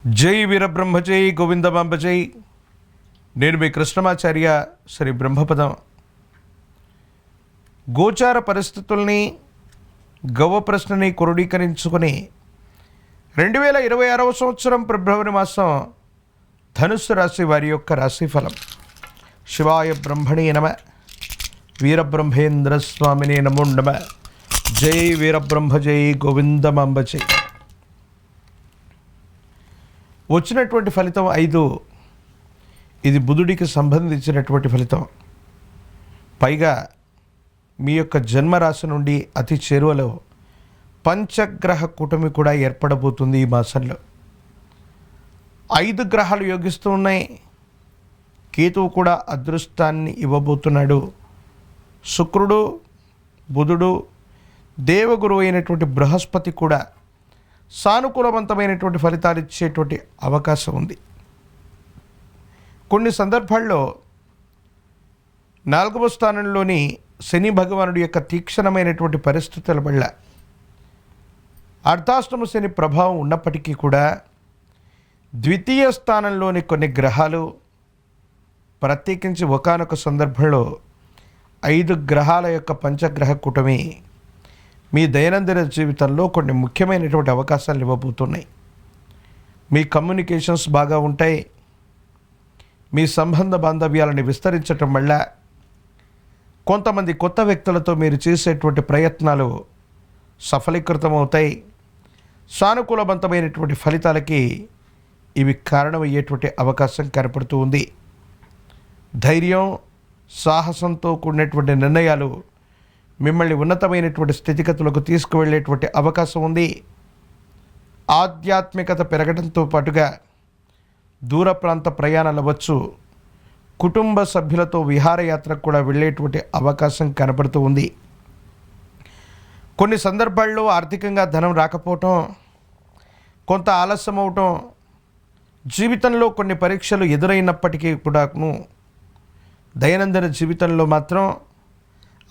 జై వీరబ్రహ్మ జై గోవిందమాంబ జై. నేను మీ కృష్ణమాచార్య శ్రీ బ్రహ్మపదం. గోచార పరిస్థితుల్ని గవ్వ ప్రశ్నని క్రోడీకరించుకొని 2026 సంవత్సరం ఫిబ్రవరి మాసం ధనుస్సు రాశి వారి యొక్క రాశిఫలం. శివాయ బ్రహ్మణే నమ, వీరబ్రహ్మేంద్ర స్వామినే నమో నమ. జై వీరబ్రహ్మ జై గోవిందమాంబ జై. వచ్చినటువంటి ఫలితం 5. ఇది బుధుడికి సంబంధించినటువంటి ఫలితం. పైగా మీ యొక్క జన్మరాశి నుండి అతి చేరువలో పంచగ్రహ కూటమి కూడా ఏర్పడబోతుంది ఈ మాసంలో. 5 గ్రహాలు యోగిస్తూ ఉన్నాయి. కేతువు కూడా అదృష్టాన్ని ఇవ్వబోతున్నాడు. శుక్రుడు, బుధుడు, దేవగురువు అయినటువంటి బృహస్పతి కూడా సానుకూలవంతమైనటువంటి ఫలితాలు ఇచ్చేటువంటి అవకాశం ఉంది. కొన్ని సందర్భాల్లో 4వ స్థానంలోని శని భగవానుడి యొక్క తీక్షణమైనటువంటి పరిస్థితుల వల్ల అర్ధాష్టమ శని ప్రభావం ఉన్నప్పటికీ కూడా ద్వితీయ స్థానంలోని కొన్ని గ్రహాలు, ప్రత్యేకించి ఒకానొక సందర్భంలో 5 గ్రహాల యొక్క పంచగ్రహ కూటమి మీ దైనందిన జీవితంలో కొన్ని ముఖ్యమైనటువంటి అవకాశాలు ఇవ్వబోతున్నాయి. మీ కమ్యూనికేషన్స్ బాగా ఉంటాయి. మీ సంబంధ బాంధవ్యాలను విస్తరించటం వల్ల కొంతమంది కొత్త వ్యక్తులతో మీరు చేసేటువంటి ప్రయత్నాలు సఫలీకృతమవుతాయి. సానుకూలవంతమైనటువంటి ఫలితాలకి ఇవి కారణమయ్యేటువంటి అవకాశం కనపడుతూ ఉంది. ధైర్యం, సాహసంతో కూడినటువంటి నిర్ణయాలు మిమ్మల్ని ఉన్నతమైనటువంటి స్థితిగతులకు తీసుకువెళ్ళేటువంటి అవకాశం ఉంది. ఆధ్యాత్మికత పెరగడంతో పాటుగా దూర ప్రాంత ప్రయాణాలు అవ్వచ్చు. కుటుంబ సభ్యులతో విహారయాత్రకు కూడా వెళ్ళేటువంటి అవకాశం కనపడుతూ ఉంది. కొన్ని సందర్భాల్లో ఆర్థికంగా ధనం రాకపోవటం, కొంత ఆలస్యం అవటం, జీవితంలో కొన్ని పరీక్షలు ఎదురైనప్పటికీ కూడాను దైనందిన జీవితంలో మాత్రం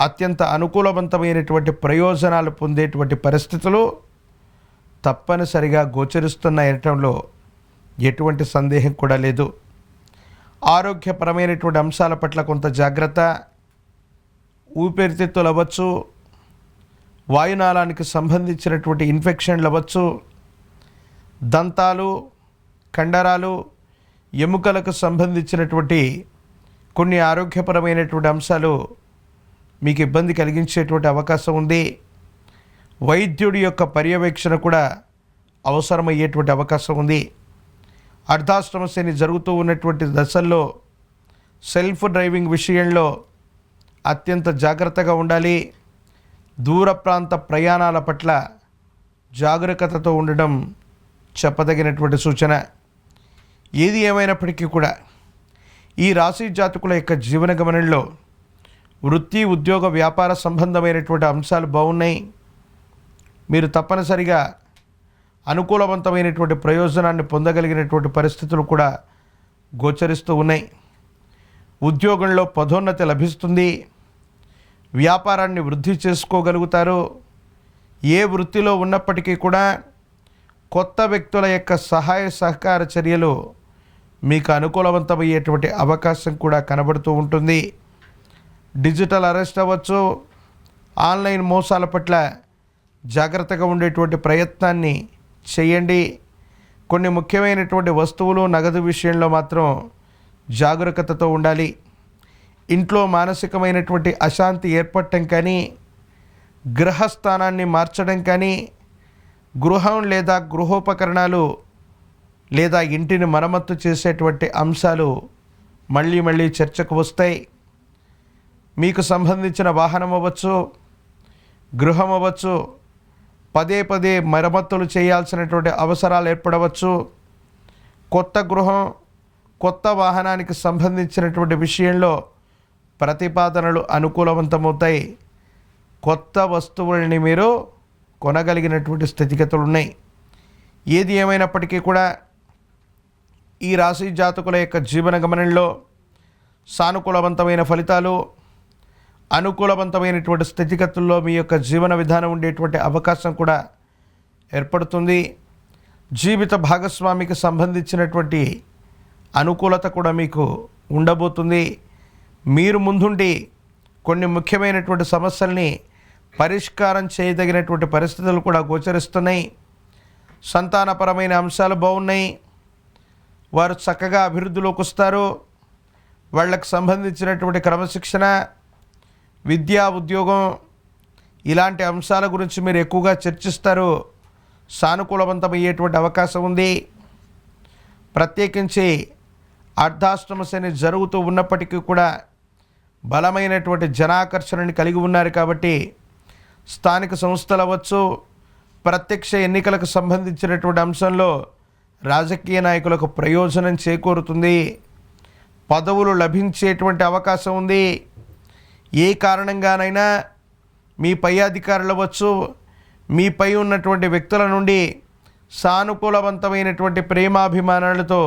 అత్యంత అనుకూలవంతమైనటువంటి ప్రయోజనాలు పొందేటువంటి పరిస్థితులు తప్పనిసరిగా గోచరిస్తున్నాయటంలో ఎటువంటి సందేహం కూడా లేదు. ఆరోగ్యపరమైనటువంటి అంశాల పట్ల కొంత జాగ్రత్త. ఊపిరితిత్తులు అవ్వచ్చు, వాయునాళానికి సంబంధించినటువంటి ఇన్ఫెక్షన్లు అవ్వచ్చు, దంతాలు, కండరాలు, ఎముకలకు సంబంధించినటువంటి కొన్ని ఆరోగ్యపరమైనటువంటి అంశాలు మీకు ఇబ్బంది కలిగించేటువంటి అవకాశం ఉంది. వైద్యుడి యొక్క పర్యవేక్షణ కూడా అవసరమయ్యేటువంటి అవకాశం ఉంది. అర్ధాష్టమ శని జరుగుతూ ఉన్నటువంటి దశల్లో సెల్ఫ్ డ్రైవింగ్ విషయంలో అత్యంత జాగ్రత్తగా ఉండాలి. దూర ప్రాంత ప్రయాణాల పట్ల జాగరూకతతో ఉండడం చెప్పదగినటువంటి సూచన. ఏది ఏమైనప్పటికీ కూడా ఈ రాశి జాతకుల యొక్క జీవన గమనంలో వృత్తి, ఉద్యోగ, వ్యాపార సంబంధమైనటువంటి అంశాలు బాగున్నాయి. మీరు తప్పనిసరిగా అనుకూలవంతమైనటువంటి ప్రయోజనాన్ని పొందగలిగినటువంటి పరిస్థితులు కూడా గోచరిస్తూ ఉన్నాయి. ఉద్యోగంలో పదోన్నతి లభిస్తుంది. వ్యాపారాన్ని వృద్ధి చేసుకోగలుగుతారు. ఏ వృత్తిలో ఉన్నప్పటికీ కూడా కొత్త వ్యక్తుల యొక్క సహాయ సహకార చర్యలు మీకు అనుకూలవంతమయ్యేటువంటి అవకాశం కూడా కనబడుతూ ఉంటుంది. డిజిటల్ అరెస్ట్ అవ్వచ్చు. ఆన్లైన్ మోసాల పట్ల జాగ్రత్తగా ఉండేటువంటి ప్రయత్నాన్ని చేయండి. కొన్ని ముఖ్యమైనటువంటి వస్తువులు, నగదు విషయంలో మాత్రం జాగరూకతతో ఉండాలి. ఇంట్లో మానసికమైనటువంటి అశాంతి ఏర్పడటం కానీ, గ్రహస్థానాన్ని మార్చడం కానీ, గృహం లేదా గృహోపకరణాలు లేదా ఇంటిని మరమ్మత్తు చేసేటువంటి అంశాలు మళ్ళీ మళ్ళీ చర్చకు వస్తాయి. మీకు సంబంధించిన వాహనం అవ్వచ్చు, గృహం అవ్వచ్చు, పదే పదే మరమ్మతులు చేయాల్సినటువంటి అవసరాలు ఏర్పడవచ్చు. కొత్త గృహం, కొత్త వాహనానికి సంబంధించినటువంటి విషయంలో ప్రతిపాదనలు అనుకూలవంతమవుతాయి. కొత్త వస్తువులని మీరు కొనగలిగినటువంటి స్థితిగతులు ఉన్నాయి. ఏది ఏమైనప్పటికీ కూడా ఈ రాశి జాతకుల యొక్క జీవన గమనంలో సానుకూలవంతమైన ఫలితాలు, అనుకూలవంతమైనటువంటి స్థితిగతుల్లో మీ యొక్క జీవన విధానం ఉండేటువంటి అవకాశం కూడా ఏర్పడుతుంది. జీవిత భాగస్వామికి సంబంధించినటువంటి అనుకూలత కూడా మీకు ఉండబోతుంది. మీరు ముందుండి కొన్ని ముఖ్యమైనటువంటి సమస్యల్ని పరిష్కారం చేయదగినటువంటి పరిస్థితులు కూడా గోచరిస్తున్నాయి. సంతానపరమైన అంశాలు బాగున్నాయి. వారు చక్కగా అభివృద్ధిలోకి వస్తారు. వాళ్ళకు సంబంధించినటువంటి క్రమశిక్షణ, విద్యా, ఉద్యోగం ఇలాంటి అంశాల గురించి మీరు ఎక్కువగా చర్చిస్తారు. సానుకూలవంతమయ్యేటువంటి అవకాశం ఉంది. ప్రత్యేకించి అర్ధాష్టమ శని జరుగుతూ ఉన్నప్పటికీ కూడా బలమైనటువంటి జనాకర్షణని కలిగి ఉన్నారు కాబట్టి స్థానిక సంస్థలు అవ్వచ్చు, ప్రత్యక్ష ఎన్నికలకు సంబంధించినటువంటి అంశంలో రాజకీయ నాయకులకు ప్రయోజనం చేకూరుతుంది. పదవులు లభించేటువంటి అవకాశం ఉంది. ఏ కారణంగానైనా మీ పై అధికారులు అవ్వచ్చు, మీపై ఉన్నటువంటి వ్యక్తుల నుండి సానుకూలవంతమైనటువంటి ప్రేమాభిమానాలతో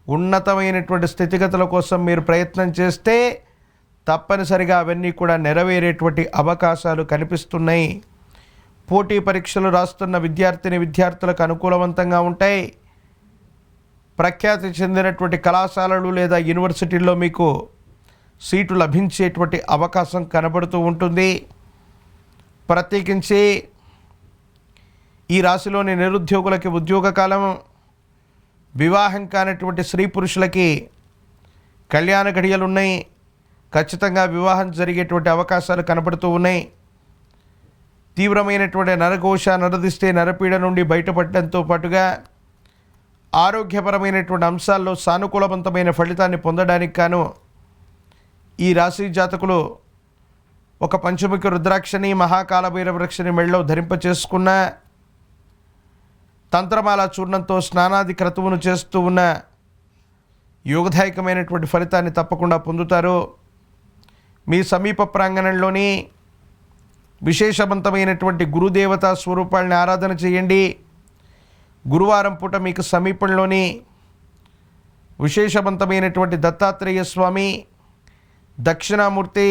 ఉన్నతమైనటువంటి స్థితిగతుల కోసం మీరు ప్రయత్నం చేస్తే తప్పనిసరిగా అవన్నీ కూడా నెరవేరేటువంటి అవకాశాలు కనిపిస్తున్నాయి. పోటీ పరీక్షలు రాస్తున్న విద్యార్థులకు అనుకూలవంతంగా ఉంటాయి. ప్రఖ్యాతి చెందినటువంటి కళాశాలలు లేదా యూనివర్సిటీల్లో మీకు సీటు లభించేటువంటి అవకాశం కనబడుతూ ఉంటుంది. ప్రత్యేకించి ఈ రాశిలోని నిరుద్యోగులకి ఉద్యోగ కాలం, వివాహం కానటువంటి స్త్రీ పురుషులకి కళ్యాణ ఘడియలు ఉన్నాయి. ఖచ్చితంగా వివాహం జరిగేటువంటి అవకాశాలు కనబడుతూ ఉన్నాయి. తీవ్రమైనటువంటి నరఘోష, నరదిష్టి, నరపీడ నుండి బయటపడడంతో పాటుగా ఆరోగ్యపరమైనటువంటి అంశాల్లో సానుకూలవంతమైన ఫలితాన్ని పొందడానికి గాను ఈ రాశి జాతకులు ఒక పంచముఖి రుద్రాక్షని, మహాకాలభైరవ వృక్షని మెళ్ళలో ధరింపచేసుకున్న, తంత్రమాల చూర్ణంతో స్నానాది క్రతువును చేస్తూ ఉన్న యోగదాయకమైనటువంటి ఫలితాన్ని తప్పకుండా పొందుతారు. మీ సమీప ప్రాంగణంలోని విశేషవంతమైనటువంటి గురుదేవతా స్వరూపాలని ఆరాధన చేయండి. గురువారం పూట మీకు సమీపంలోని విశేషవంతమైనటువంటి దత్తాత్రేయ స్వామి, దక్షిణామూర్తి,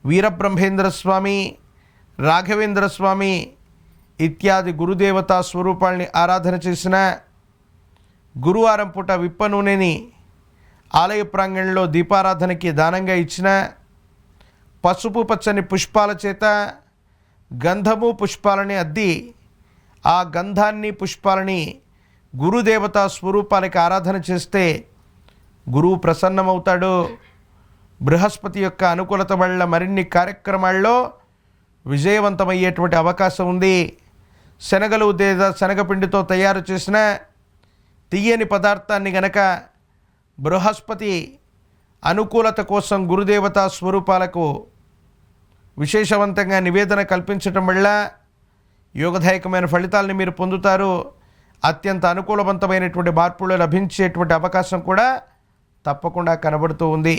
వీరబ్రహ్మేంద్ర స్వామి, రాఘవేంద్ర స్వామి ఇత్యాది గురుదేవతా స్వరూపాలని ఆరాధన చేసిన, గురువారం పూట విప్ప నూనెని ఆలయ ప్రాంగణంలో దీపారాధనకి దానంగా ఇచ్చిన, పసుపు పచ్చని పుష్పాల చేత గంధము పుష్పాలని అద్ది ఆ గంధాన్ని పుష్పాలని గురుదేవతా స్వరూపాలకి ఆరాధన చేస్తే గురువు ప్రసన్నమవుతాడు. బృహస్పతి యొక్క అనుకూలత వల్ల మరిన్ని కార్యక్రమాల్లో విజయవంతమయ్యేటువంటి అవకాశం ఉంది. శనగలు లేదా శనగపిండితో తయారు చేసిన తీయని పదార్థాన్ని గనక బృహస్పతి అనుకూలత కోసం గురుదేవతా స్వరూపాలకు విశేషవంతంగా నివేదన కల్పించటం వల్ల యోగదాయకమైన ఫలితాలని మీరు పొందుతారు. అత్యంత అనుకూలవంతమైనటువంటి మార్పులు లభించేటువంటి అవకాశం కూడా తప్పకుండా కనబడుతూ ఉంది.